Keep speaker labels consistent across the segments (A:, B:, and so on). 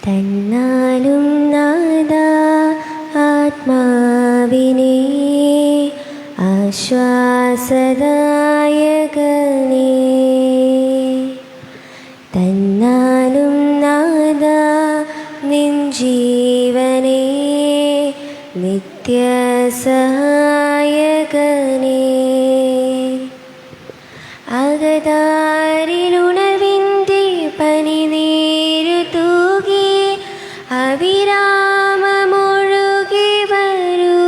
A: തന്നാലും നാദാ ആത്മാവിനെ ആശ്വാസദായകനേ, തന്നാലും നാദാ നിൻ ജീവനേ നിത്യസഹായകനേ. അകതാരിലുണർവിൻ്റെ പനിനീരു തൂകി അവിരാമമൊഴുകി വരൂ,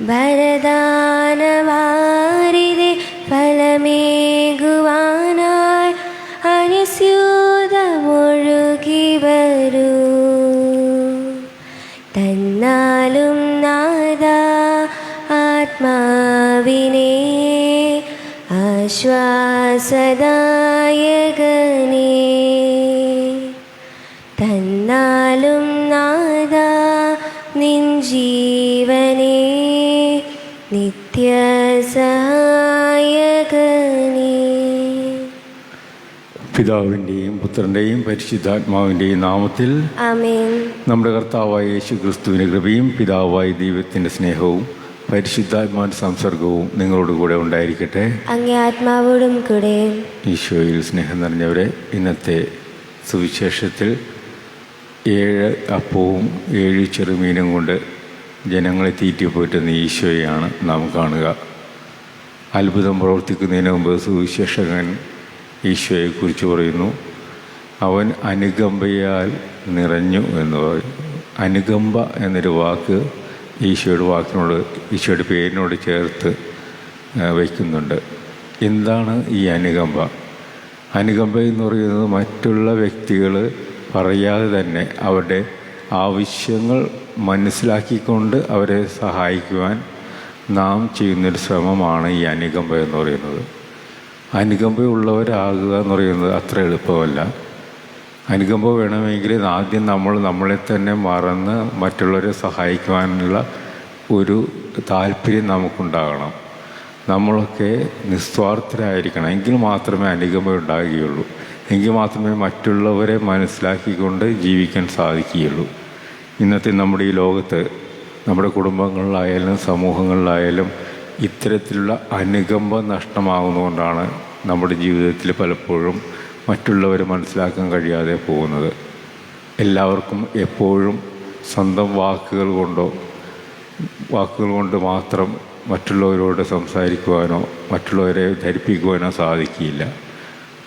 A: വരദാനവാരിധി ഫലമേകുവാനായി അനുസ്യൂതമൊഴുകി വരൂ. തന്നാലും നാദാ ആത്മാവിനെ ആശ്വാസദായകനേ, തന്നാലും നാദാ നിൻ ജീവനേ നിത്യസഹായകനേ.
B: പിതാവിൻ്റെയും പുത്രൻ്റെയും പരിശുദ്ധാത്മാവിൻ്റെയും നാമത്തിൽ
A: ആമേൻ.
B: നമ്മുടെ കർത്താവായ യേശു ക്രിസ്തുവിൻ്റെ കൃപയും പിതാവായ ദൈവത്തിൻ്റെ സ്നേഹവും പരിശുദ്ധാത്മാവിൻ്റെ സംസർഗവും നിങ്ങളോട് കൂടെ ഉണ്ടായിരിക്കട്ടെ.
A: അങ്ങേ ആത്മാവോടും കൂടെ.
B: ഈശോയിൽ സ്നേഹം നിറഞ്ഞവരെ, ഇന്നത്തെ സുവിശേഷത്തിൽ 7 അപ്പവും 7 ചെറുമീനും കൊണ്ട് ജനങ്ങളെ തീറ്റിപ്പോറ്റുന്ന ഈശോയെയാണ് നാം കാണുക. അത്ഭുതം പ്രവർത്തിക്കുന്നതിന് മുമ്പ് സുവിശേഷകൻ ഈശോയെക്കുറിച്ച് പറയുന്നു, അവൻ അനുകമ്പയാൽ നിറഞ്ഞു എന്ന് പറയും. അനുകമ്പ എന്നൊരു വാക്ക് ഈശോയുടെ പേരിനോട് ചേർത്ത് വയ്ക്കുന്നുണ്ട്. എന്താണ് ഈ അനുകമ്പ? അനുകമ്പ എന്ന് പറയുന്നത് മറ്റുള്ള വ്യക്തികൾ പറയാതെ തന്നെ അവരുടെ ആവശ്യങ്ങൾ മനസ്സിലാക്കിക്കൊണ്ട് അവരെ സഹായിക്കുവാൻ നാം ചെയ്യുന്നൊരു ശ്രമമാണ് ഈ അനുകമ്പ എന്ന് പറയുന്നത്. അനുകമ്പയുള്ളവരാകുക എന്ന് പറയുന്നത് അത്ര എളുപ്പമല്ല. അനുകമ്പ വേണമെങ്കിൽ ആദ്യം നമ്മളെ തന്നെ മറന്ന് മറ്റുള്ളവരെ സഹായിക്കുവാനുള്ള ഒരു താല്പര്യം നമുക്കുണ്ടാകണം. നമ്മളൊക്കെ നിസ്വാർത്ഥരായിരിക്കണം. എങ്കിൽ മാത്രമേ അനുകമ്പ ഉണ്ടാകുകയുള്ളൂ. എങ്കിൽ മാത്രമേ മറ്റുള്ളവരെ മനസ്സിലാക്കിക്കൊണ്ട് ജീവിക്കാൻ സാധിക്കുകയുള്ളൂ. ഇന്നത്തെ നമ്മുടെ ഈ ലോകത്ത്, നമ്മുടെ കുടുംബങ്ങളിലായാലും സമൂഹങ്ങളിലായാലും ഇത്തരത്തിലുള്ള അനുകമ്പ നഷ്ടമാകുന്നതുകൊണ്ടാണ് നമ്മുടെ ജീവിതത്തിൽ പലപ്പോഴും മറ്റുള്ളവരെ മനസ്സിലാക്കാൻ കഴിയാതെ പോകുന്നത്. എല്ലാവർക്കും എപ്പോഴും സ്വന്തം വാക്കുകൾ കൊണ്ട് മാത്രം മറ്റുള്ളവരോട് സംസാരിക്കുവാനോ മറ്റുള്ളവരെ ധരിപ്പിക്കുവാനോ സാധിക്കില്ല.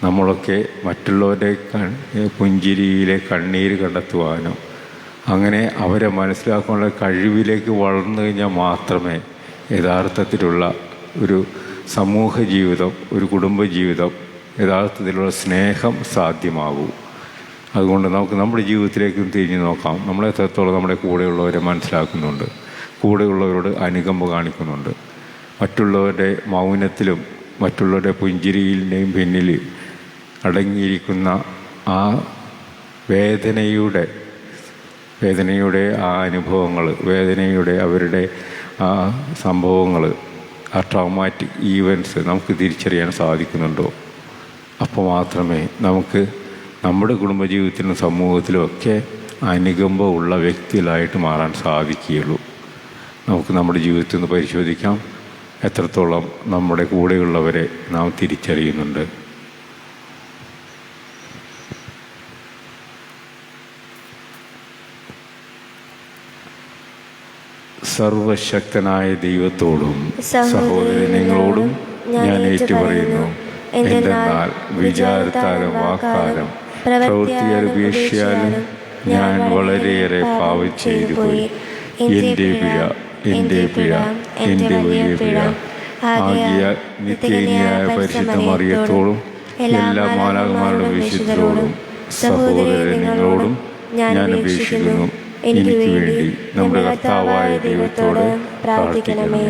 B: നമ്മളൊക്കെ മറ്റുള്ളവരുടെ പുഞ്ചിരിയിലെ കണ്ണീര് കണ്ടെത്തുവാനോ അങ്ങനെ അവരെ മനസ്സിലാക്കാനുള്ള കഴിവിലേക്ക് വളർന്നു കഴിഞ്ഞാൽ മാത്രമേ യഥാർത്ഥത്തിലുള്ള ഒരു സമൂഹ ജീവിതം, ഒരു കുടുംബ ജീവിതം, യഥാർത്ഥത്തിലുള്ള സ്നേഹം സാധ്യമാകൂ. അതുകൊണ്ട് നമുക്ക് നമ്മുടെ ജീവിതത്തിലേക്കും തിരിഞ്ഞു നോക്കാം. നമ്മളെ എത്രത്തോളം നമ്മുടെ കൂടെയുള്ളവരെ മനസ്സിലാക്കുന്നുണ്ട്, കൂടെയുള്ളവരോട് അനുകമ്പ കാണിക്കുന്നുണ്ട്. മറ്റുള്ളവരുടെ മൗനത്തിലും മറ്റുള്ളവരുടെ പുഞ്ചിരിയിൻ്റെയും പിന്നിൽ അടങ്ങിയിരിക്കുന്ന ആ വേദനയുടെ ആ അനുഭവങ്ങൾ, അവരുടെ ആ സംഭവങ്ങൾ, ആ ട്രോമാറ്റിക് ഈവൻറ്റ്സ് നമുക്ക് തിരിച്ചറിയാൻ സാധിക്കുന്നുണ്ടോ? അപ്പോൾ മാത്രമേ നമുക്ക് നമ്മുടെ കുടുംബജീവിതത്തിലും സമൂഹത്തിലും ഒക്കെ അനുകമ്പ ഉള്ള വ്യക്തികളായിട്ട് മാറാൻ സാധിക്കുകയുള്ളൂ. നമുക്ക് നമ്മുടെ ജീവിതത്തിൽ നിന്ന് പരിശോധിക്കാം, എത്രത്തോളം നമ്മുടെ കൂടെയുള്ളവരെ നാം തിരിച്ചറിയുന്നുണ്ട്. സർവശക്തനായ ദൈവത്തോടും സഹോദരൻ നിങ്ങളോടും ഞാൻ ഏറ്റുപറയുന്നു, എന്തെന്നാൽ വിചാരത്താലും വാക്കാലും പ്രവൃത്തിയാലും ഉപേക്ഷയാലും ഞാൻ വളരെയേറെ പാപം ചെയ്തു പോയി. എൻ്റെ പിഴ എൻ്റെ വലിയ പിഴ. ആകിയാൽ നിത്യന്യായ പരിശുദ്ധ മറിയത്തോടും എല്ലാ മാലാഖമാരുടെ വിശുദ്ധരോടും സഹോദരൻ നിങ്ങളോടും ഞാൻ അപേക്ഷിക്കുന്നു, എനിക്ക് വേണ്ടി നമ്മുടെ കർത്താവായ ദൈവത്തോട് പ്രാർത്ഥിക്കണമേ.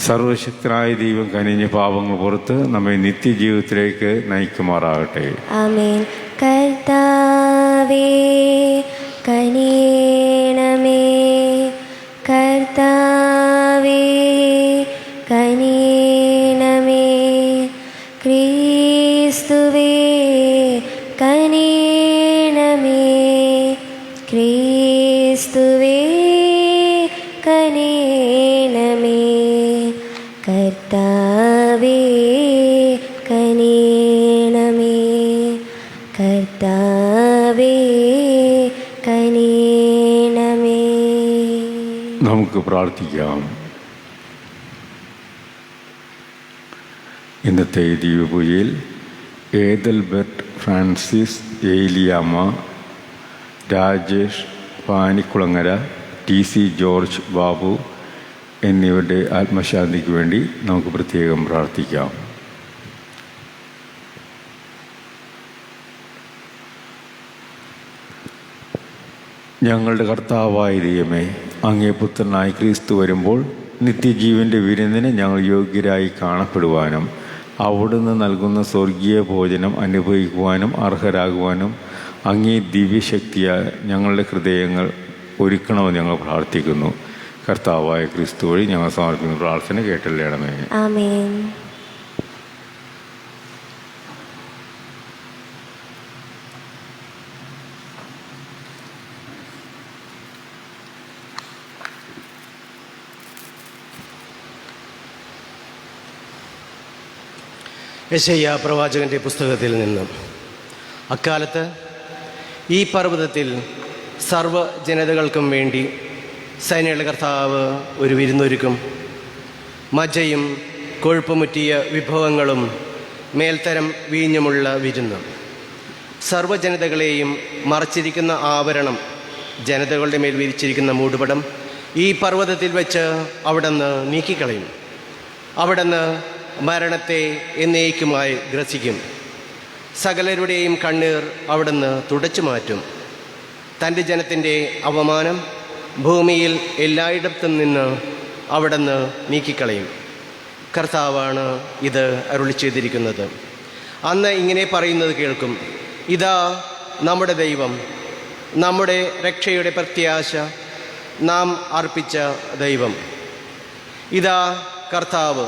B: സർവശക്തനായ ദൈവം കനിഞ്ഞ പാപങ്ങൾ പുറത്ത് നമ്മെ നിത്യജീവിതത്തിലേക്ക് നയിക്കുമാറാകട്ടെ.
A: ആമേൻ. കർത്താവേ കനിയണമേ, കർത്താവേ ക്രിസ്തുവേ കനിയണമേ, ക്രിസ്തുവേ കനിയണമേ. കർത്താവേ കനിയണമേ. കർത്താവേ കനിയണമേ.
B: നമുക്ക് പ്രാർത്ഥിക്കാം. ഇന്നത്തെ ദിവ്യപൂജയിൽ Edalbert Francis, Eliyamma, Rajesh Panikkulangara, TC George Babu എന്നിവരുടെ ആത്മശാന്തിക്ക് വേണ്ടി നമുക്ക് പ്രത്യേകം പ്രാർത്ഥിക്കാം. ഞങ്ങളുടെ കർത്താവായ ദൈവമേ, അങ്ങേ പുത്രനായ ക്രിസ്തു വരുമ്പോൾ നിത്യജീവൻ്റെ വിരുന്നിന് ഞങ്ങൾ യോഗ്യരായി കാണപ്പെടുവാനും അവിടുന്ന് നൽകുന്ന സ്വർഗീയ ഭോജനം അനുഭവിക്കുവാനും അർഹരാകുവാനും അങ്ങേ ദിവ്യശക്തിയാൽ ഞങ്ങളുടെ ഹൃദയങ്ങൾ ഒരുക്കണമെന്ന് ഞങ്ങൾ പ്രാർത്ഥിക്കുന്നു. കർത്താവായ ക്രിസ്തു വഴി ഞങ്ങൾ സമർപ്പിക്കുന്ന പ്രാർത്ഥന കേട്ടല്ലേണമേ.
A: ആമേൻ.
C: യെശയ്യാ പ്രവാചകൻ്റെ പുസ്തകത്തിൽ നിന്നും, അക്കാലത്ത് ഈ പർവ്വതത്തിൽ സർവ്വജനതകൾക്കും വേണ്ടി സൈന്യങ്ങളുടെ കർത്താവ് ഒരു വിരുന്നൊരുക്കും. മജ്ജയും കൊഴുപ്പുമുറ്റിയ വിഭവങ്ങളും മേൽത്തരം വീഞ്ഞുമുള്ള വിരുന്ന്. സർവ്വജനതകളെയും മറച്ചിരിക്കുന്ന ആവരണം, ജനതകളുടെ മേൽ വിരിച്ചിരിക്കുന്ന മൂടുപടം ഈ പർവ്വതത്തിൽ വെച്ച് അവിടുന്ന് നീക്കിക്കളയും. അവിടുന്ന് മരണത്തെ എന്നേക്കുമായി ഗ്രസിക്കും. സകലരുടെയും കണ്ണീർ അവിടുന്ന് തുടച്ചു മാറ്റും. തൻ്റെ ജനത്തിൻ്റെ അവമാനം ഭൂമിയിൽ എല്ലായിടത്തും നിന്ന് അവിടുന്ന് നീക്കിക്കളയും. കർത്താവാണ് ഇത് അരുളി ചെയ്തിരിക്കുന്നത്. അന്ന് ഇങ്ങനെ പറയുന്നത് കേൾക്കും: ഇതാ നമ്മുടെ ദൈവം, നമ്മുടെ രക്ഷയുടെ പ്രത്യാശ, നാം അർപ്പിച്ച ദൈവം. ഇതാ കർത്താവ്,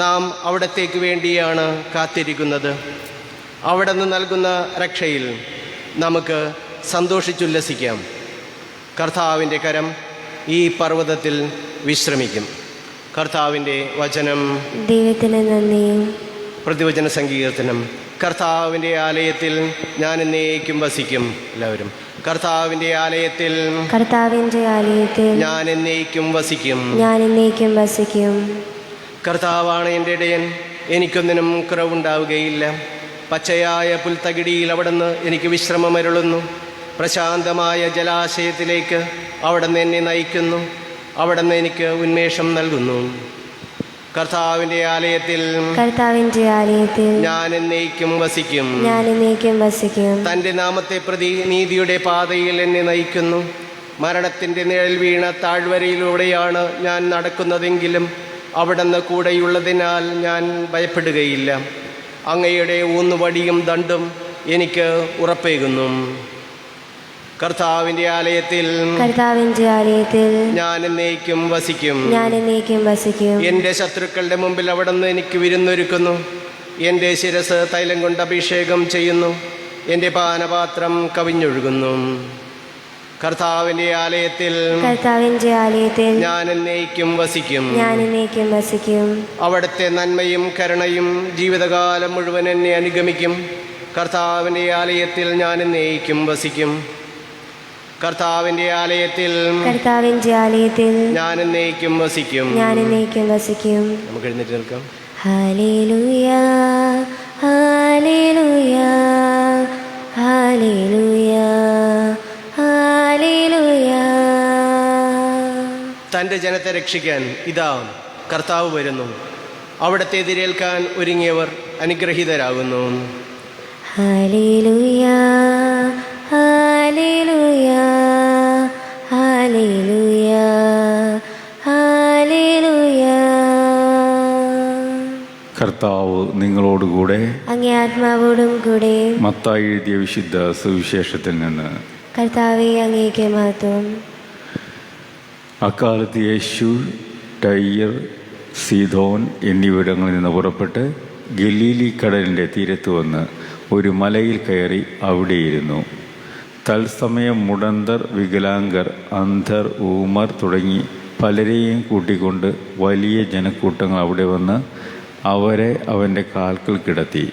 C: നാം അവിടത്തേക്ക് വേണ്ടിയാണ് കാത്തിരിക്കുന്നത്. അവിടുന്ന് നൽകുന്ന രക്ഷയിൽ നമുക്ക് സന്തോഷിച്ചുല്ലസിക്കാം. കർത്താവിൻ്റെ കരം ഈ പർവ്വതത്തിൽ വിശ്രമിക്കും. കർത്താവിൻ്റെ വചനം.
A: ദൈവത്തിന് നന്ദി.
C: പ്രതിവചന സങ്കീർത്തനം. കർത്താവിൻ്റെ ആലയത്തിൽ ഞാൻ എന്നേക്കും വസിക്കും. എല്ലാവരും. കർത്താവിൻ്റെ ആലയത്തിൽ,
A: കർത്താവിൻ്റെ ആലയത്തിൽ
C: ഞാൻ എന്നേക്കും വസിക്കും.
A: ഞാൻ എന്നേക്കും വസിക്കും.
C: കർത്താവാണ് എൻ്റെ ഇടയൻ, എനിക്കൊന്നിനും കുറവുണ്ടാവുകയില്ല. പച്ചയായ പുൽത്തകിടിയിൽ അവിടുന്ന് എനിക്ക് വിശ്രമമരുളുന്നു. പ്രശാന്തമായ ജലാശയത്തിലേക്ക് അവിടുന്ന് എന്നെ നയിക്കുന്നു. അവിടുന്ന് എനിക്ക് ഉന്മേഷം നൽകുന്നു. കർത്താവിൻ്റെ ആലയത്തിൽ,
A: കർത്താവിൻ്റെ ആലയത്തിൽ
C: ഞാൻ എന്നേക്കും വസിക്കും.
A: ഞാൻ എന്നേക്കും വസിക്കും.
C: തൻ്റെ നാമത്തെ പ്രതി നീതിയുടെ പാതയിൽ എന്നെ നയിക്കുന്നു. മരണത്തിൻ്റെ നിഴൽ വീണ താഴ്വരയിലൂടെയാണ് ഞാൻ നടക്കുന്നതെങ്കിലും അവിടുന്ന് കൂടെയുള്ളതിനാൽ ഞാൻ ഭയപ്പെടുകയില്ല. അങ്ങയുടെ ഊന്നുവടിയും ദണ്ഡും എനിക്ക് ഉറപ്പേകുന്നു. കർത്താവിൻ്റെ ആലയത്തിൽ,
A: കർത്താവിൻ്റെ ആലയത്തിൽ
C: ഞാൻ എന്നേക്കും വസിക്കും.
A: ഞാൻ എന്നേക്കും വസിക്കും.
C: എൻ്റെ ശത്രുക്കളുടെ മുമ്പിൽ അവിടുന്ന് എനിക്ക് വിരുന്നൊരുക്കുന്നു. എൻ്റെ ശിരസ് തൈലം കൊണ്ട് അഭിഷേകം ചെയ്യുന്നു. എൻ്റെ പാനപാത്രം കവിഞ്ഞൊഴുകുന്നു. കർത്താവിൻ്റെ ആലയത്തിൽ,
A: കർത്താവിൻ്റെ ആലയത്തിൽ
C: ഞാൻ എന്നേക്കും വസിക്കും.
A: ഞാൻ എന്നേക്കും വസിക്കും.
C: അവിടുത്തെ നന്മയും കരുണയും ജീവിതകാലം മുഴുവൻ എന്നെ അനുഗമിക്കും. കർത്താവിൻ്റെ ആലയത്തിൽ ഞാൻ എന്നേക്കും വസിക്കും. കർത്താവിൻ്റെ ആലയത്തിൽ,
A: കർത്താവിൻ്റെ ആലയത്തിൽ
C: ഞാൻ എന്നേക്കും വസിക്കും.
A: ഞാൻ എന്നേക്കും വസിക്കും.
C: നമുക്ക് എഴുന്നേറ്റ് നിൽക്കാം.
A: ഹല്ലേലൂയ, ഹല്ലേലൂയ, ഹല്ലേലൂയ, ഹല്ലേലൂയ.
C: തൻ്റെ ജനത്തെ രക്ഷിക്കാൻ ഇതാ കർത്താവ് വരുന്നു. അവിടുത്തെ എതിരേൽക്കാൻ ഒരുങ്ങിയവർ അനുഗ്രഹീതരാകുന്നു.
A: ഹല്ലേലൂയ, ഹല്ലേലൂയ, ഹല്ലേലൂയ, ഹല്ലേലൂയ.
B: കർത്താവ് നിങ്ങളോടുകൂടെ.
A: അങ്ങേ ആത്മാവോടും കൂടെ.
B: മത്തായി എഴുതിയ വിശുദ്ധ സുവിശേഷത്തിൽ നിന്ന്.
A: കർത്താവേ, അങ്ങേക്ക് മഹത്വം.
B: അക്കാലത്ത് യേശു ടൈർ, സീദോൻ എന്നിവിടങ്ങളിൽ നിന്ന് പുറപ്പെട്ട് ഗലീലി കടലിൻ്റെ തീരത്ത് വന്ന് ഒരു മലയിൽ കയറി അവിടെയിരുന്നു. തത്സമയം മുടന്തർ, വികലാംഗർ, അന്ധർ, ഊമർ തുടങ്ങി പലരെയും കൂട്ടിക്കൊണ്ട് വലിയ ജനക്കൂട്ടങ്ങൾ അവിടെ വന്ന് അവരെ അവൻ്റെ കാൽക്കൽ കിടത്തി.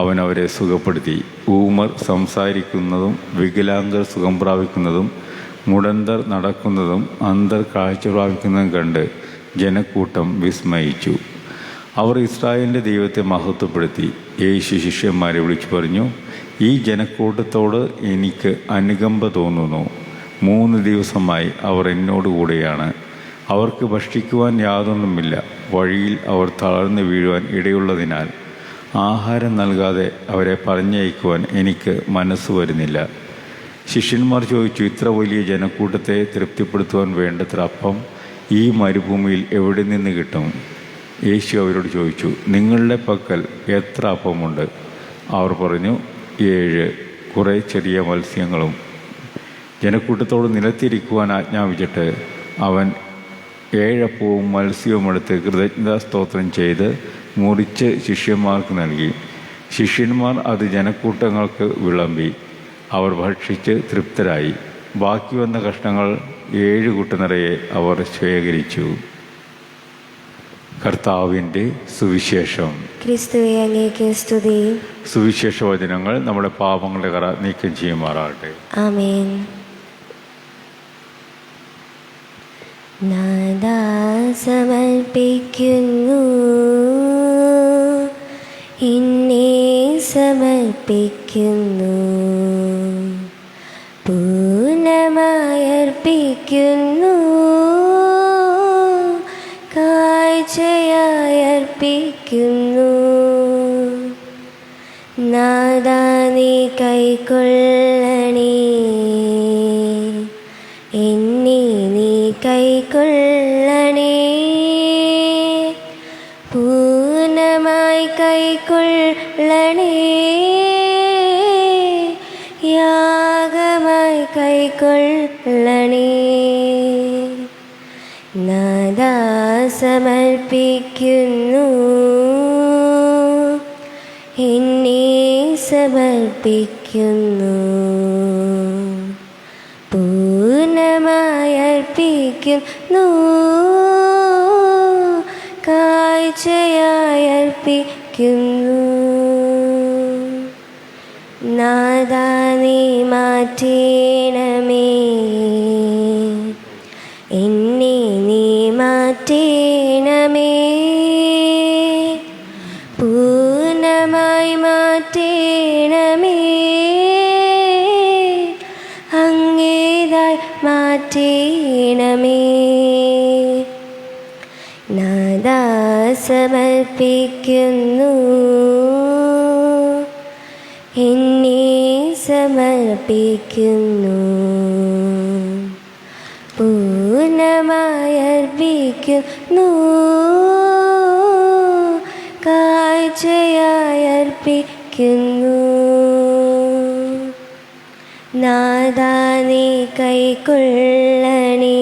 B: അവൻ അവരെ സുഖപ്പെടുത്തി. ഊമർ സംസാരിക്കുന്നതും വികലാംഗർ സുഖം പ്രാപിക്കുന്നതും മുടന്തർ നടക്കുന്നതും അന്ധർ കാഴ്ച പ്രാപിക്കുന്നതും കണ്ട് ജനക്കൂട്ടം വിസ്മയിച്ചു. അവർ ഇസ്രായേലിൻ്റെ ദൈവത്തെ മഹത്വപ്പെടുത്തി. യേശു ശിഷ്യന്മാരെ വിളിച്ചു പറഞ്ഞു, ഈ ജനക്കൂട്ടത്തോട് എനിക്ക് അനുകമ്പ തോന്നുന്നു. 3 ദിവസമായി അവർ എന്നോടുകൂടെയാണ്. അവർക്ക് ഭക്ഷിക്കുവാൻ യാതൊന്നുമില്ല. വഴിയിൽ അവർ തളർന്നു വീഴുവാൻ ഇടയുള്ളതിനാൽ ആഹാരം നൽകാതെ അവരെ പറഞ്ഞയക്കുവാൻ എനിക്ക് മനസ്സ് വരുന്നില്ല. ശിഷ്യന്മാർ ചോദിച്ചു, ഇത്ര വലിയ ജനക്കൂട്ടത്തെ തൃപ്തിപ്പെടുത്തുവാൻ വേണ്ടത്ര അപ്പം ഈ മരുഭൂമിയിൽ എവിടെ നിന്ന് കിട്ടും? യേശു അവരോട് ചോദിച്ചു, നിങ്ങളുടെ പക്കൽ എത്ര അപ്പമുണ്ട്? അവർ പറഞ്ഞു, 7, കുറേ ചെറിയ മത്സ്യങ്ങളും. ജനക്കൂട്ടത്തോട് നിലത്തിരിക്കുവാൻ ആജ്ഞാപിച്ചിട്ട് അവൻ 7 അപ്പവും മത്സ്യവും എടുത്ത് കൃതജ്ഞതാസ്തോത്രം ചെയ്ത് മുറിച്ച് ശിഷ്യന്മാർക്ക് നൽകി. ശിഷ്യന്മാർ അത് ജനക്കൂട്ടങ്ങൾക്ക് വിളമ്പി. അവർ ഭക്ഷിച്ച് തൃപ്തരായി. ബാക്കി വന്ന കഷ്ണങ്ങൾ 7 കുട്ട നിറയെ അവർ ശേഖരിച്ചു. കർത്താവിൻ്റെ സുവിശേഷം.
A: ക്രിസ്തുവേ, അങ്ങേക്ക് സ്തുതി.
B: സുവിശേഷ വചനങ്ങൾ നമ്മുടെ പാപങ്ങളുടെ കറ നീക്കം ചെയ്യുമാറാകട്ടെ.
A: ആമേൻ. നാദാ സമർപ്പിക്കുന്നു, എന്നെ സമർപ്പിക്കുന്നു, പൂർണ്ണമായി അർപ്പിക്കുന്നു, കാഴ്ചയായി അർപ്പിക്കുന്നു. നാദാ നീ കൈക്കൊള്ളണേ, എന്നെ നീ കൈക്കൊള്ളണേ, പൂർണ്ണമായി കൈക്കൊള്ളണേ, യാഗമായി കൈക്കൊള്ളണേ. നാദാ സമർപ്പിക്കുന്നു, എന്നെ സമർപ്പിക്കുന്നു, പൂർണ്ണമായി അർപ്പിക്കുന്നു, കാഴ്ചയായി അർപ്പിക്കുന്നു. നാദാ നീ മാറ്റേണമേ, എന്നെ നീ മാറ്റേണമേ, പൂർണ്ണമായി മാറ്റേണമേ, അങ്ങേതായി മാറ്റേണമേ. നാദാ സമർപ്പിക്കുന്നു, എന്നെ സമർപ്പിക്കുന്നു, പൂർണ്ണമായി അർപ്പിക്കുന്നു, കാഴ്ചയായി അർപ്പിക്കുന്നു. നാദാ നീ കൈക്കൊള്ളണേ,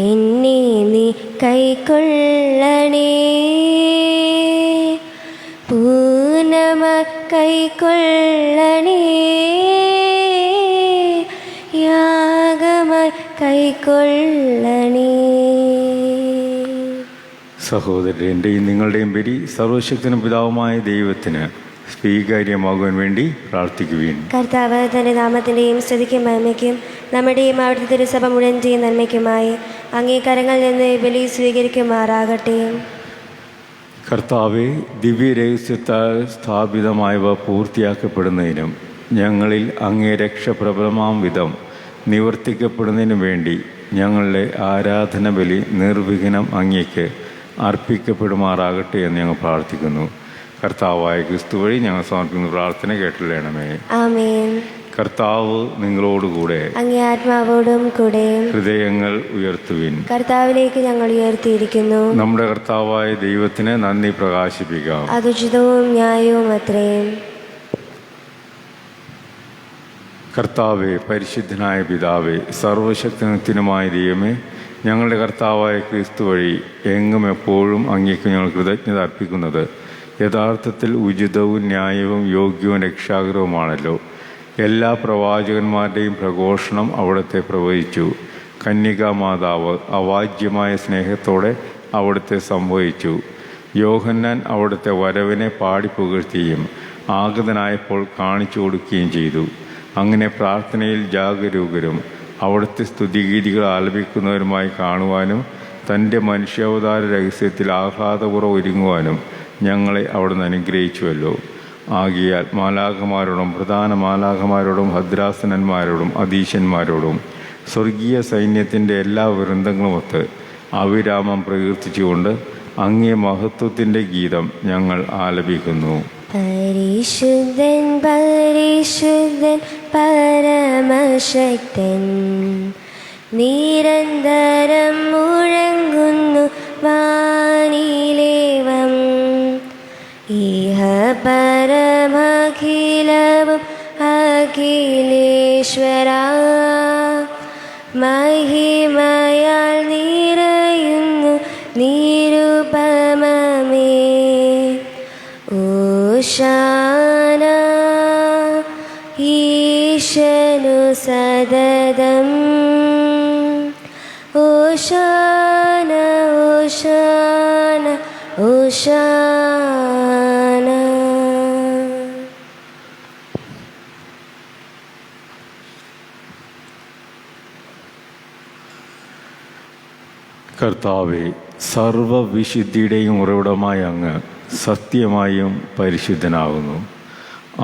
A: എന്നെ നീ കൈക്കൊള്ളണേ, പൂർണ്ണമായി കൈക്കൊള്ളണേ, യാഗമായി കൈക്കൊള്ളണേ.
B: സഹോദരൻ്റെയും നിങ്ങളുടെയും പേരി സർവശക്തനും പിതാവുമായ ദൈവത്തിന് സ്വീകാര്യമാകുവാൻ വേണ്ടി പ്രാർത്ഥിക്കുവീൻ.
A: കർത്താവ് തൻ്റെ നാമത്തിൻ്റെയും സ്തുതിക്കും മഹിമയ്ക്കും നമ്മുടെയും അവിടുത്തെ തിരുസഭ മുഴുവൻ്റെയും നന്മയ്ക്കുമായി അങ്ങേ കരങ്ങളിൽ നിന്ന് ബലി സ്വീകരിക്കുമാറാകട്ടെ.
B: കർത്താവെ, ദിവ്യരഹസ്യത്താൽ സ്ഥാപിതമായവ പൂർത്തിയാക്കപ്പെടുന്നതിനും ഞങ്ങളിൽ അങ്ങേ രക്ഷ പ്രബലമാം വിധം നിവർത്തിക്കപ്പെടുന്നതിനും വേണ്ടി ഞങ്ങളുടെ ആരാധന ബലി നിർവിഘ്നം അങ്ങേക്ക് അർപ്പിക്കപ്പെടുമാറാകട്ടെ എന്ന് ഞങ്ങൾ പ്രാർത്ഥിക്കുന്നു. കർത്താവായ ക്രിസ്തു വഴി ഞങ്ങൾ സമർപ്പിക്കുന്ന പ്രാർത്ഥന കേട്ടുള്ളണമേ.
A: ആമേൻ.
B: കർത്താവ് നിങ്ങളോടുകൂടെ,
A: അങ്ങേ ആത്മാവോടും കൂടെ.
B: ഹൃദയങ്ങൾ ഉയർത്തുവിൻ.
A: കർത്താവിലേക്ക് ഞങ്ങൾ ഉയർത്തിയിരിക്കുന്നു.
B: നമ്മുടെ കർത്താവായ ദൈവത്തിന് നന്ദി പ്രകാശിപ്പിക്കാം.
A: അത് ഉചിതവും ന്യായവും അത്രയും.
B: കർത്താവെ, പരിശുദ്ധനായ പിതാവേ, സർവശക്തനുമായ ദൈവമേ, ഞങ്ങളുടെ കർത്താവായ ക്രിസ്തു വഴി എങ്ങും എപ്പോഴും അങ്ങേക്ക് ഞങ്ങൾ കൃതജ്ഞത അർപ്പിക്കുന്നത് യഥാർത്ഥത്തിൽ ഉചിതവും ന്യായവും യോഗ്യവും രക്ഷാകരവുമാണല്ലോ. എല്ലാ പ്രവാചകന്മാരുടെയും പ്രഘോഷണം അവിടുത്തെ പ്രവചിച്ചു. കന്യകാമാതാവ് അവാജ്യമായ സ്നേഹത്തോടെ അവിടുത്തെ സംഭവിച്ചു. യോഹന്നാൻ അവിടുത്തെ വരവിനെ പാടിപ്പുകഴ്ത്തുകയും ആഗതനായപ്പോൾ കാണിച്ചു കൊടുക്കുകയും ചെയ്തു. അങ്ങനെ പ്രാർത്ഥനയിൽ ജാഗരൂകരും അവിടുത്തെ സ്തുതിഗീതികൾ ആലപിക്കുന്നവരുമായി കാണുവാനും തൻ്റെ മനുഷ്യാവതാര രഹസ്യത്തിൽ ആഹ്ലാദപൂർവ്വം ഒരുങ്ങുവാനും ഞങ്ങളെ അവിടുന്ന് അനുഗ്രഹിച്ചുവല്ലോ. ആകയാൽ മാലാഖമാരോടും പ്രധാന മാലാഖമാരോടും ഭദ്രാസനന്മാരോടും അധീശന്മാരോടും സ്വർഗീയ സൈന്യത്തിൻ്റെ എല്ലാ വൃന്ദങ്ങളുമൊത്ത് അവിരാമം പ്രകീർത്തിച്ചുകൊണ്ട് അങ്ങേ മഹത്വത്തിൻ്റെ ഗീതം ഞങ്ങൾ ആലപിക്കുന്നു.
A: പരിശുദ്ധൻ പരിശുദ്ധൻ പരമശക്തൻ, നിരന്തരം മുഴങ്ങുന്നു വാനിലേവം. ഇഹ പരമഖിലവും അഖിലേശ്വര, മഹിമയാൽ നിറയുന്നു നിരുപമമേ. ഓശാന ഈശനു സദതം, ഓശാന ഓശാന ഓശാന.
B: കർത്താവേ, സർവവിശുദ്ധിയുടെയും ഉറവിടമായ അങ്ങ് സത്യമായും പരിശുദ്ധനാകുന്നു.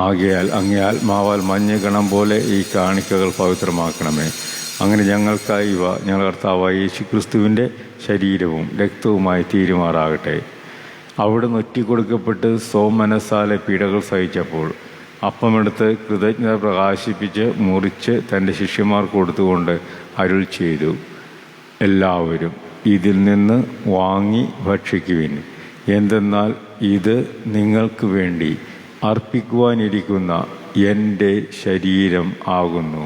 B: ആകയാൽ അങ്ങേ ആത്മാവാൽ മഞ്ഞകണം പോലെ ഈ കാണിക്കകൾ പവിത്രമാക്കണമേ. അങ്ങനെ ഞങ്ങൾക്കായി ഇവ ഞങ്ങൾ കർത്താവായ യേശുക്രിസ്തുവിൻ്റെ ശരീരവും രക്തവുമായി തീരുമാറാകട്ടെ. അവിടുന്ന് ഒറ്റിക്കൊടുക്കപ്പെട്ട് സോമനസാലെ പീഡകൾ സഹിച്ചപ്പോൾ അപ്പമെടുത്ത് കൃതജ്ഞത പ്രകാശിപ്പിച്ച് മുറിച്ച് തൻ്റെ ശിഷ്യന്മാർക്ക് കൊടുത്തുകൊണ്ട് അരുൾ ചെയ്തു, എല്ലാവരും ഇതിൽ നിന്ന് വാങ്ങി ഭക്ഷിക്കുവിൻ. എന്തെന്നാൽ ഇത് നിങ്ങൾക്ക് വേണ്ടി അർപ്പിക്കുവാനിരിക്കുന്ന എൻ്റെ ശരീരം ആകുന്നു.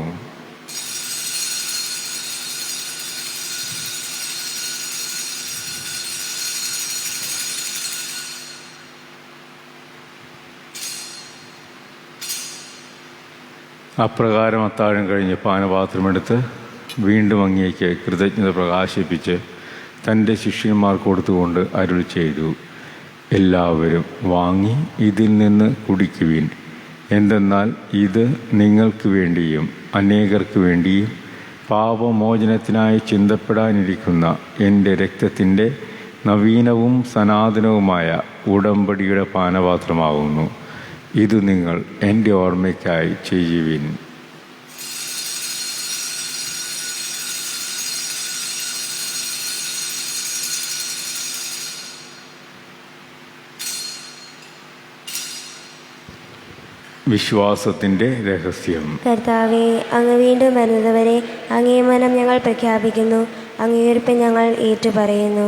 B: അപ്രകാരം അത്താഴം കഴിഞ്ഞ് പാനപാത്രമെടുത്ത് വീണ്ടും അങ്ങേക്ക് കൃതജ്ഞത പ്രകാശിപ്പിച്ച് തൻ്റെ ശിഷ്യന്മാർക്ക് കൊടുത്തുകൊണ്ട് അരുൾ ചെയ്തു, എല്ലാവരും വാങ്ങി ഇതിൽ നിന്ന് കുടിക്കുവിൻ. എന്തെന്നാൽ ഇത് നിങ്ങൾക്ക് വേണ്ടിയും അനേകർക്ക് വേണ്ടിയും പാപമോചനത്തിനായി ചിന്തപ്പെടാനിരിക്കുന്ന എൻ്റെ രക്തത്തിൻ്റെ നവീനവും സനാതനവുമായ ഉടമ്പടിയുടെ പാനപാത്രമാകുന്നു. ഇത് നിങ്ങൾ എൻ്റെ ഓർമ്മയ്ക്കായി ചെയ്യുവിൻ. വിശ്വാസത്തിൻ്റെ രഹസ്യം.
A: കർത്താവെ, അങ്ങ് വീണ്ടും വരുന്നതുവരെ അങ്ങേ മനം ഞങ്ങൾ പ്രഖ്യാപിക്കുന്നു, അങ്ങേ ഉയർപ്പ് ഞങ്ങൾ ഏറ്റുപറയുന്നു.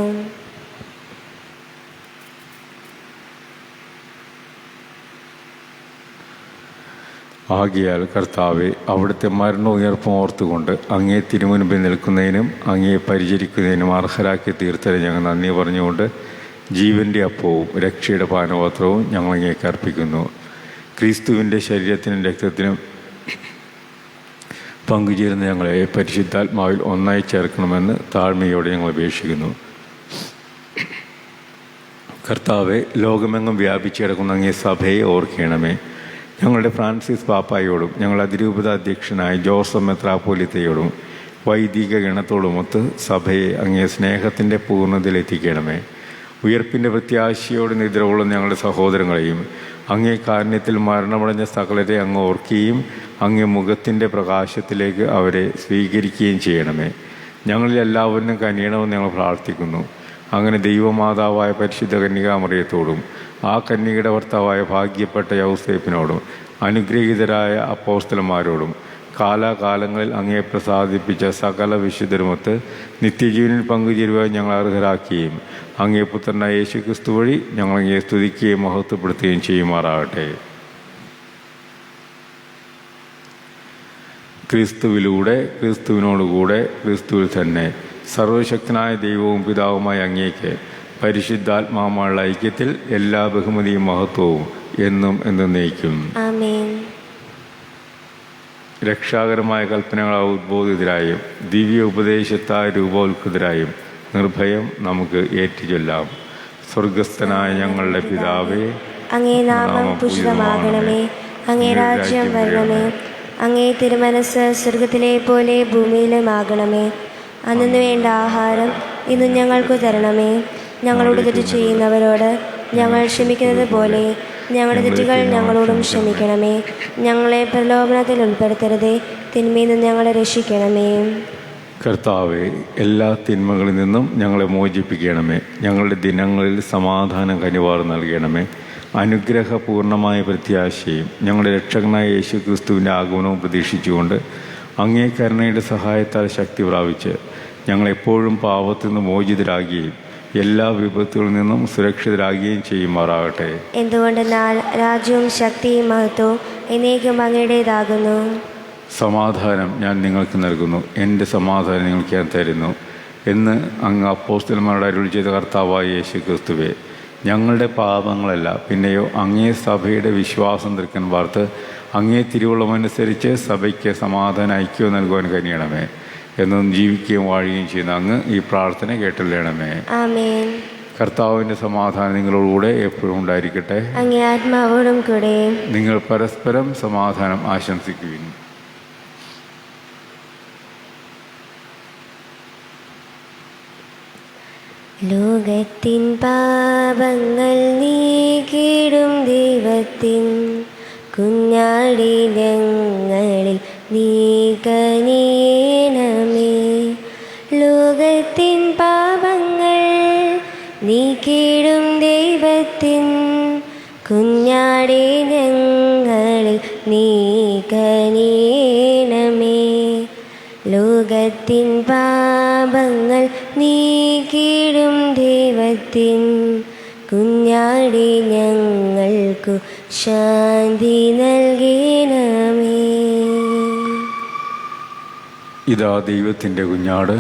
B: ആകയാൽ കർത്താവെ, അവിടുത്തെ മരണവും ഉയർപ്പും ഓർത്തുകൊണ്ട് അങ്ങേ തിരുമുൻപിൽ നിൽക്കുന്നതിനും അങ്ങേ പരിചരിക്കുന്നതിനും അർഹരാക്കി തീർത്തതിന് ഞങ്ങൾ നന്ദി പറഞ്ഞുകൊണ്ട് ജീവൻ്റെ അപ്പവും രക്ഷയുടെ പാനപാത്രവും ഞങ്ങൾ അങ്ങേക്ക് അർപ്പിക്കുന്നു. ക്രിസ്തുവിൻ്റെ ശരീരത്തിനും രക്തത്തിനും പങ്കുചേരുന്ന ഞങ്ങളെ പരിശുദ്ധാത്മാവിൽ ഒന്നായി ചേർക്കണമെന്ന് താഴ്മയോടെ ഞങ്ങൾ അപേക്ഷിക്കുന്നു. കർത്താവെ, ലോകമെങ്ങും വ്യാപിച്ചു കിടക്കുന്ന അങ്ങേ സഭയെ ഓർക്കണമേ. ഞങ്ങളുടെ ഫ്രാൻസിസ് പാപ്പായോടും ഞങ്ങളുടെ അതിരൂപത അധ്യക്ഷനായ ജോസഫ് മെത്രാപ്പോലിത്തയോടും വൈദിക ഗണത്തോടുമൊത്ത് സഭയെ അങ്ങേ സ്നേഹത്തിൻ്റെ പൂർണ്ണതയിലെത്തിക്കണമേ. ഉയർപ്പിൻ്റെ പ്രത്യാശയോട് നിദ്രകൊള്ളുന്ന ഞങ്ങളുടെ സഹോദരങ്ങളെയും അങ്ങേ കാരുണ്യത്തിൽ മരണമടഞ്ഞ സകലരെ അങ്ങ് ഓർക്കുകയും അങ്ങേ മുഖത്തിൻ്റെ പ്രകാശത്തിലേക്ക് അവരെ സ്വീകരിക്കുകയും ചെയ്യണമേ. ഞങ്ങളിൽ എല്ലാവരിലും കനിയണമെന്ന് ഞങ്ങൾ പ്രാർത്ഥിക്കുന്നു. അങ്ങനെ ദൈവമാതാവായ പരിശുദ്ധ കന്യകാമറിയത്തോടും ആ കന്യകയുടെ ഭർത്താവായ ഭാഗ്യപ്പെട്ട യൗസേപ്പിനോടും അനുഗ്രഹീതരായ അപ്പോസ്തലന്മാരോടും കാലാകാലങ്ങളിൽ അങ്ങേ പ്രസാദിപ്പിച്ച സകല വിശുദ്ധരുമൊത്ത് നിത്യജീവനിൽ പങ്കുചേരുവാൻ ഞങ്ങൾ അർഹരാക്കുകയും അങ്ങേ പുത്രനായ യേശുക്രിസ്തു വഴി ഞങ്ങൾ അങ്ങേ സ്തുതിക്കുകയും മഹത്വപ്പെടുത്തുകയും ചെയ്യുമാറാകട്ടെ. ക്രിസ്തുവിലൂടെ, ക്രിസ്തുവിനോടുകൂടെ, ക്രിസ്തുവിൽ തന്നെ സർവശക്തനായ ദൈവവും പിതാവുമായ അങ്ങേക്ക് പരിശുദ്ധാത്മാവുമായുള്ള ഐക്യത്തിൽ എല്ലാ ബഹുമതിയും മഹത്വവും എന്നും എന്നേക്കും.
A: ആമേൻ.
B: രക്ഷാകരമായ കൽപ്പനകളാൽ ഉദ്ബോധിതരായും ദിവ്യ ഉപദേശത്താൽ രൂപോത്കൃതരായും നിർഭയം നമുക്ക് ഏറ്റുചൊല്ലാം. സ്വർഗസ്ഥനായ ഞങ്ങളുടെ പിതാവേ,
A: അങ്ങേ നാമം പൂജിതമാകണമേ. അങ്ങേ രാജ്യം വരണമേ. അങ്ങേ തിരുമനസ് സ്വർഗത്തിലെ പോലെ ഭൂമിയിലുമാകണമേ. അന്നു വേണ്ട ആഹാരം ഇന്ന് ഞങ്ങൾക്ക് തരണമേ. ഞങ്ങളോട് തെറ്റ് ചെയ്യുന്നവരോട് ഞങ്ങൾ ക്ഷമിക്കുന്നത് പോലെ ഞങ്ങളുടെ തെറ്റുകൾ ഞങ്ങളോടും ക്ഷമിക്കണമേ. ഞങ്ങളെ പ്രലോഭനത്തിൽ ഉൾപ്പെടുത്തരുതേ, തിന്മയിൽ നിന്ന് ഞങ്ങളെ രക്ഷിക്കണമേ.
B: കർത്താവെ, എല്ലാ തിന്മകളിൽ നിന്നും ഞങ്ങളെ മോചിപ്പിക്കണമേ. ഞങ്ങളുടെ ദിനങ്ങളിൽ സമാധാനം കനിവാർ നൽകണമേ. അനുഗ്രഹപൂർണമായ പ്രത്യാശയും ഞങ്ങളുടെ രക്ഷകനായ യേശു ക്രിസ്തുവിൻ്റെ ആഗമനവും പ്രതീക്ഷിച്ചുകൊണ്ട് അങ്ങേ കരുണയുടെ സഹായത്താൽ ശക്തി പ്രാപിച്ച് ഞങ്ങളെപ്പോഴും പാപത്തിൽ നിന്ന് മോചിതരാകുകയും എല്ലാ വിപത്തുകളിൽ നിന്നും സുരക്ഷിതരാകുകയും ചെയ്യുമാറാകട്ടെ.
A: എന്തുകൊണ്ടെന്നാൽ രാജ്യവും ശക്തിയും മഹത്വവും എന്നേക്കും അങ്ങയുടേതാകുന്നു.
B: സമാധാനം ഞാൻ നിങ്ങൾക്ക് നൽകുന്നു, എൻ്റെ സമാധാനം നിങ്ങൾക്ക് ഞാൻ തരുന്നു എന്ന് അങ്ങ് അപ്പോസ്തലന്മാരോട് അരുളി ചെയ്ത കർത്താവായ യേശു ക്രിസ്തുവേ, ഞങ്ങളുടെ പാപങ്ങളല്ല പിന്നെയോ അങ്ങേ സഭയുടെ വിശ്വാസം തീർക്കാൻ വാർത്ത് അങ്ങേ തിരുവുള്ളമനുസരിച്ച് സഭയ്ക്ക് സമാധാനം ഐക്യവും നൽകുവാൻ കഴിയണമേ. എന്നും ജീവിക്കുകയും വാഴുകയും ചെയ്യുന്ന അങ്ങ് ഈ പ്രാർത്ഥന കേട്ടുള്ളണമേ.
A: ആമേൻ.
B: കർത്താവിൻ്റെ സമാധാനം നിങ്ങളോടുകൂടെ എപ്പോഴും ഉണ്ടായിരിക്കട്ടെ.
A: അങ്ങേ ആത്മാവോടും കൂടെ.
B: നിങ്ങൾ പരസ്പരം സമാധാനം ആശംസിക്കുവിൻ.
A: ലോകത്തിൻ പാപങ്ങൾ നീക്കിടും ദൈവത്തിൻ കുഞ്ഞാടി ഞങ്ങളിൽ നീ കനിയണമേ. ലോകത്തിൻ പാപങ്ങൾ നീക്കിടും ദൈവത്തിൻ കുഞ്ഞാടി ഞങ്ങളിൽ നീ കനിയണമേ. ലോകത്തിൻ പാപങ്ങൾ നീക്കിടും ദൈവത്തിൻ കുഞ്ഞാടി ഞങ്ങൾക്കു ശാന്തി നൽകണമേ.
B: ഇതാ ദൈവത്തിൻ്റെ കുഞ്ഞാട്,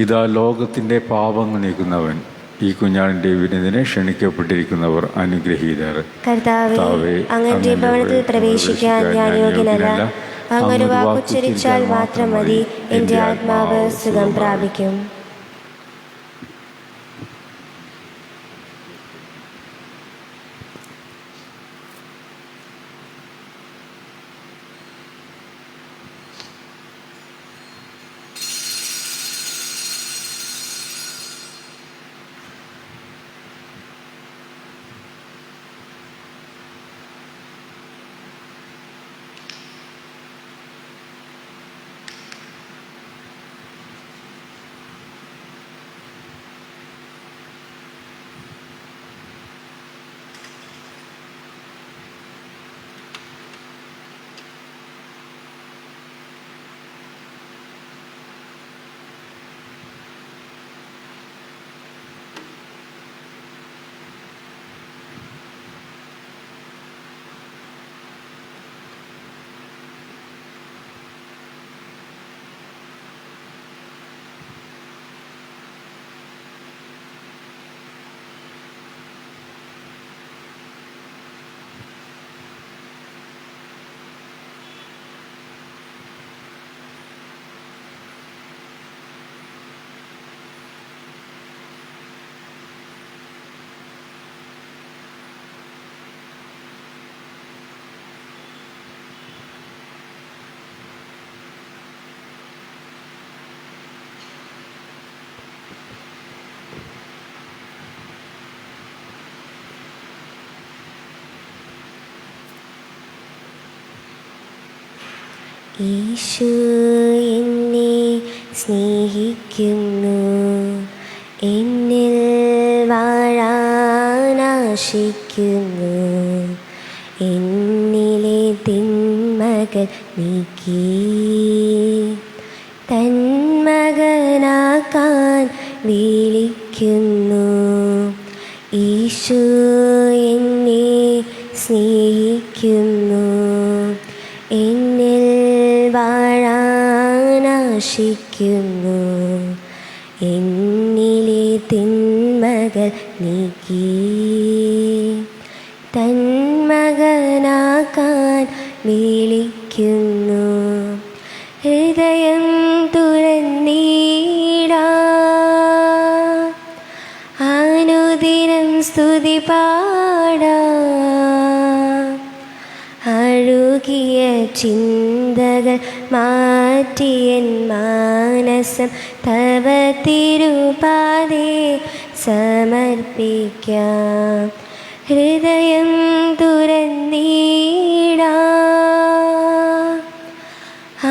B: ഇതാ ലോകത്തിൻ്റെ പാപങ്ങൾ നീക്കുന്നവൻ. ഈ കുഞ്ഞാടിൻ്റെ വിരുന്നിനെ ക്ഷണിക്കപ്പെട്ടിരിക്കുന്നവർ അനുഗ്രഹീതർ.
A: കർത്താവേ, അങ്ങന്റെ ഭവനത്തിൽ പ്രവേശിക്കാൻ ഞാൻ യോഗ്യനല്ല. അങ്ങൊരു വാക്കുച്ചരിച്ചാൽ മാത്രം മതി, എൻ്റെ ആത്മാവ് സുഖം പ്രാപിക്കും. യേശു എന്നെ സ്നേഹിക്കുന്നു, എന്നിൽ വാഴാനാശിക്കുന്നു. എന്നിലെ തിന്മകൾ നീക്കി തന്മകനാക്കാൻ വിളിക്കുന്നു. യേശു എന്നെ സ്നേഹിക്കുന്നു, എന്നിൽ വാഴാനാശിക്കുന്നു. എന്നിലെ തിന്മകൾ നീക്കി തന്മകനാക്കാൻ വിളിക്കുന്നു. വിളിക്കുന്നു. ഹൃദയം തുറന്നീടാ, അനുദിനം സ്തുതി പാടാ. അഴുകിയ ചിന്തകൾ മാറ്റിയൻ മാനസം തവ തിരുപാദേ സമർപ്പിക്കാം. ഹൃദയം തുറന്നീടാ,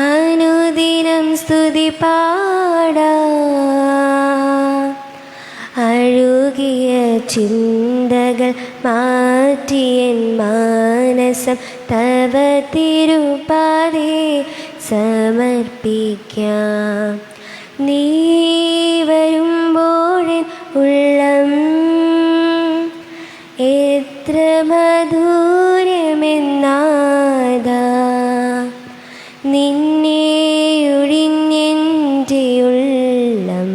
A: അനുദിനം സ്തുതി പാടാ. അഴുകിയ ചിന്തകൾ മാറ്റിയൻ മാനസം തവ തിരുപാദേ സമർപ്പിക്കാം. നീ വരുമ്പോഴൻ ഉള്ളം എത്ര മധുരമെന്നാദാ, നിന്നെ ഒഴിഞ്ഞെൻ്റെ ഉള്ളം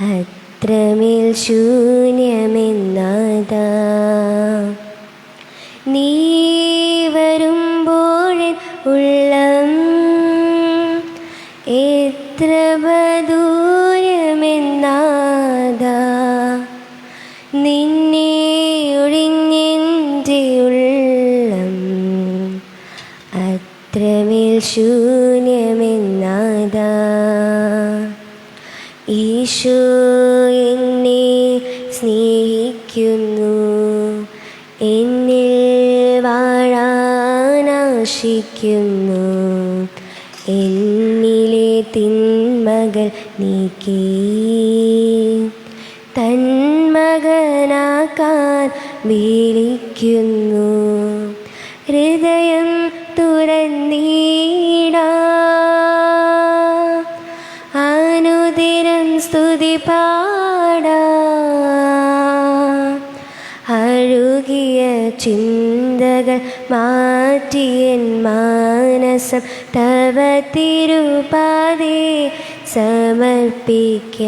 A: അത്രമേൽ ശൂന്യമെന്നാദാ. നീ വരുമ്പോഴൻ ഉള്ളം എത്ര മധുരമെന്നാദാ, നിന്നെ ഒഴിഞ്ഞെൻ്റെ ഉള്ളം അത്രമേൽ ശൂന്യമെന്നാദാ. ഈശോ എന്നെ സ്നേഹിക്കുന്നു, എന്നിൽ വാഴാനാശിക്കുന്നു. എന്നിലെ തിന്മകൾ നീക്കി തന്മകനാക്കാൻ വിളിക്കുന്നു. ഹൃദയം തുറന്നീടാ, അനുദിനം സ്തുതി പാടാ. അഴുകിയ ചിന്തകൾ മാറ്റിയൻ മാനസം തവ തിരുപാദേ സമർപ്പിക്കാം.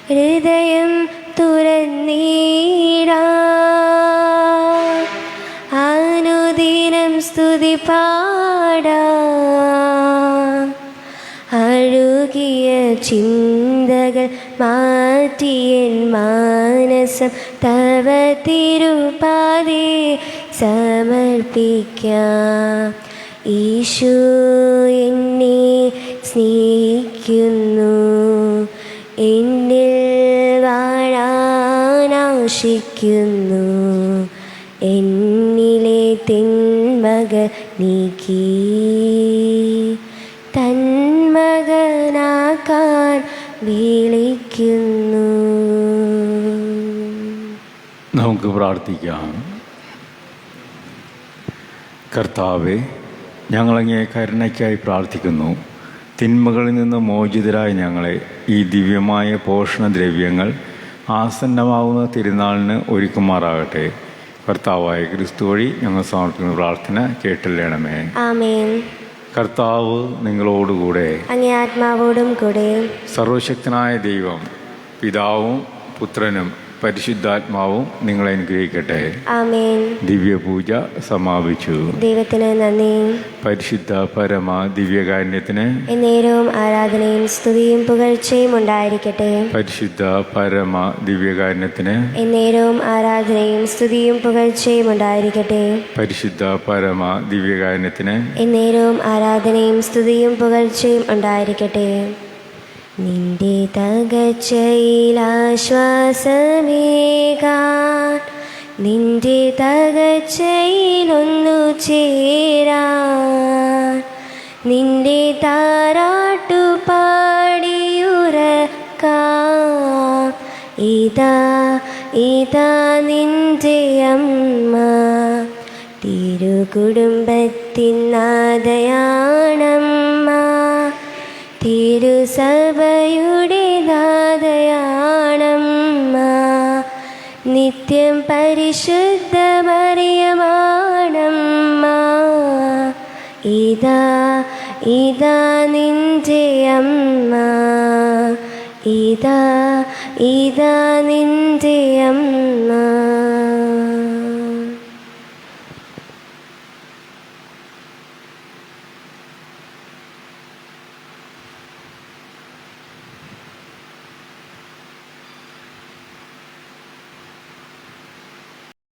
A: ഹൃദയം തുറന്നീടാ, അനുദിനം സ്തുതി പാടാ. അഴുകിയ ചിന്തകൾ മാറ്റിയൻ മാനസം തവ തിരുപാദേ സമർപ്പിക്കാം. ഈശോ എന്നെ സ്നേഹിക്കുന്നു, എന്നിൽ വാഴാനാശിക്കുന്നു. എന്നിലെ തിന്മകൾ നീക്കി തന്മകനാക്കാൻ വിളിക്കുന്നു.
B: നമുക്ക് പ്രാർത്ഥിക്കാം. കർത്താവേ, ഞങ്ങളങ്ങേ കരുണയ്ക്കായി പ്രാർത്ഥിക്കുന്നു. തിന്മകളിൽ നിന്ന് മോചിതരായ ഞങ്ങളെ ഈ ദിവ്യമായ പോഷണദ്രവ്യങ്ങൾ ആസന്നമാവുന്ന തിരുനാളിന് ഒരുക്കുമാറാകട്ടെ. കർത്താവായ ക്രിസ്തു വഴി ഞങ്ങൾ സമർപ്പിക്കുന്ന പ്രാർത്ഥന കേട്ടല്ലേണമേ.
A: ആമേൻ.
B: കർത്താവ് നിങ്ങളോടുകൂടെ,
A: അങ്ങേ ആത്മാവോടും കൂടെ.
B: സർവശക്തനായ ദൈവം പിതാവും പുത്രനും പരിശുദ്ധാത്മാവും നിങ്ങളെ അനുഗ്രഹിക്കട്ടെ.
A: ആമേൻ.
B: ദിവ്യപൂജ സമാപിച്ചു.
A: ദൈവത്തിന് നന്ദി.
B: പരിശുദ്ധ പരമ ദിവ്യകാരുണ്യത്തിന്
A: എന്നേരവും ആരാധനയും സ്തുതിയും പുകഴ്ചയും ഉണ്ടായിരിക്കട്ടെ.
B: പരിശുദ്ധ പരമ ദിവ്യകാരുണ്യത്തിന്
A: എന്നേരവും ആരാധനയും സ്തുതിയും പുകഴ്ചയും ഉണ്ടായിരിക്കട്ടെ.
B: പരിശുദ്ധ പരമ ദിവ്യകാരുണ്യത്തിന്
A: എന്നേരവും ആരാധനയും സ്തുതിയും പുകഴ്ചയും ഉണ്ടായിരിക്കട്ടെ. നിന്റെ തകച്ചയിലാശ്വാസമേകാൻ, നിന്റെ തകച്ചയിലൊന്നു ചേരാൻ, നിന്റെ താരാട്ടു പാടിയുറക്കാം. ഇതാ ഇതാ നിന്റെ അമ്മ, തിരുകുടുംബത്തിൻ നാഥയാണമ്മ, തിരുസഭയുടെ നാഥയാണമ്മ. നിത്യം പരിശുദ്ധ മറിയമാണമ്മ. ഇതാ ഇതാ നിന്റെ അമ്മ, ഇതാ ഇതാ നിന്റെ അമ്മ.